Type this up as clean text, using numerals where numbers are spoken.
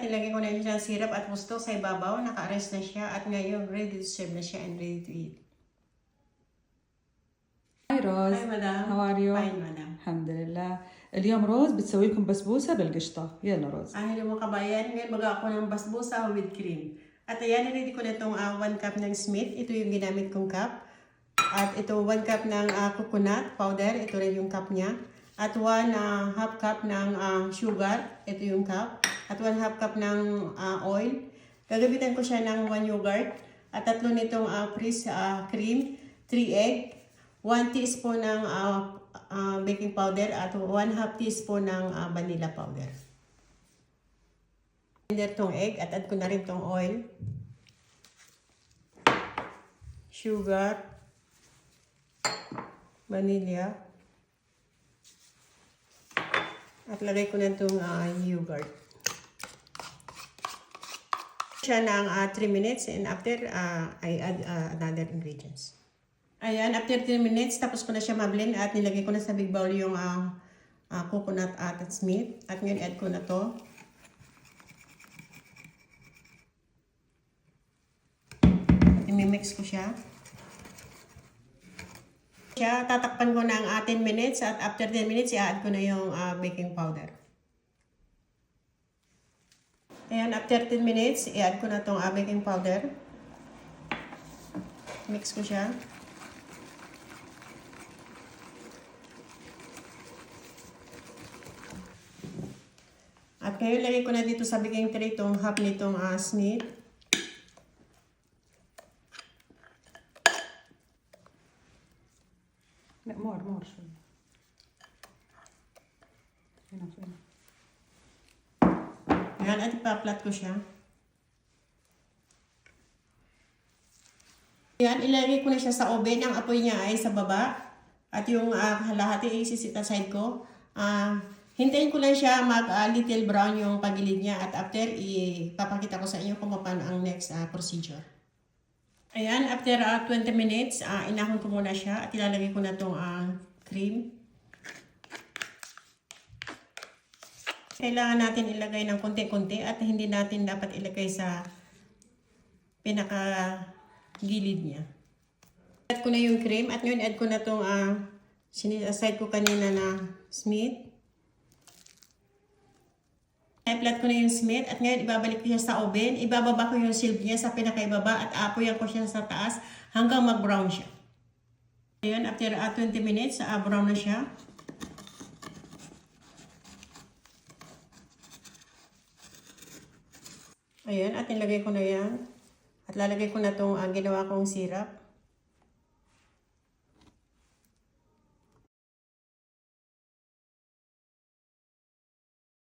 at nilagay ko na yung syrup at gusto sa ibabaw. Naka-arrest na siya at ngayon ready to serve na siya and ready to eat. هاي روز. Hi madam. How are you? Fine madam. الحمد لله. اليوم روز بتسوي لكم بسبوسة بالقشطة. يلا روز. Hello mga kabayan, ngayon mag ako ng basbusa with cream. At ayan, ready ko na itong 1 cup ng Smith. Ito yung ginamit kong cup. At ito 1 cup ng coconut powder. Ito rin yung cup niya. At 1 half cup ng sugar. Ito yung cup. At 1 half cup ng oil. Gagamitan ko siya ng 1 yogurt. At 3 nitong freeze cream. 3 egg. 1 teaspoon ng baking powder. At 1 half teaspoon ng vanilla powder. Blender tong egg at add ko na rin tong oil, sugar, vanilla, at lagay ko na itong yogurt. Siya ng 3 minutes and after I add another ingredients. Ayan, after 3 minutes tapos ko na siya ma-blend at nilagay ko na sa big bowl yung coconut at Smith at ngayon add ko na to. I-mix ko siya. Tatakpan ko ng 10 minutes at after 10 minutes i-add ko na yung baking powder. Ayan, after 10 minutes i-add ko na tong baking powder. Mix ko siya. At ngayon lagay ko na dito sa baking tray itong half nitong Smith. لا مور شوي. هنا. Ayan, at ipaplat ko siya. Ayan, ilagay ko na siya sa oven. Ang apoy niya ay sa baba. At yung kalahati ay isisit aside ko. Hintayin ko lang siya little brown yung pagilid niya. At after, ipapakita ko sa inyo kung paano ang next procedure. Ayan, after 20 minutes, inahon ko muna siya at ilalagay ko na itong cream. Kailangan natin ilagay ng konti-konti at hindi natin dapat ilagay sa pinaka-gilid niya. Add ko na yung cream at ngayon add ko na itong sinisaside ko kanina na Smith. I-flat ko na yung Smith at ngayon ibabalik ko siya sa oven. Ibababa ko yung silk niya sa pinakaibaba at aapoyan ko siya sa taas hanggang mag-brown siya. Ayan, after 20 minutes, brown na siya. Ayan, at nilagay ko na yan. At lalagay ko na itong ginawa kong syrup.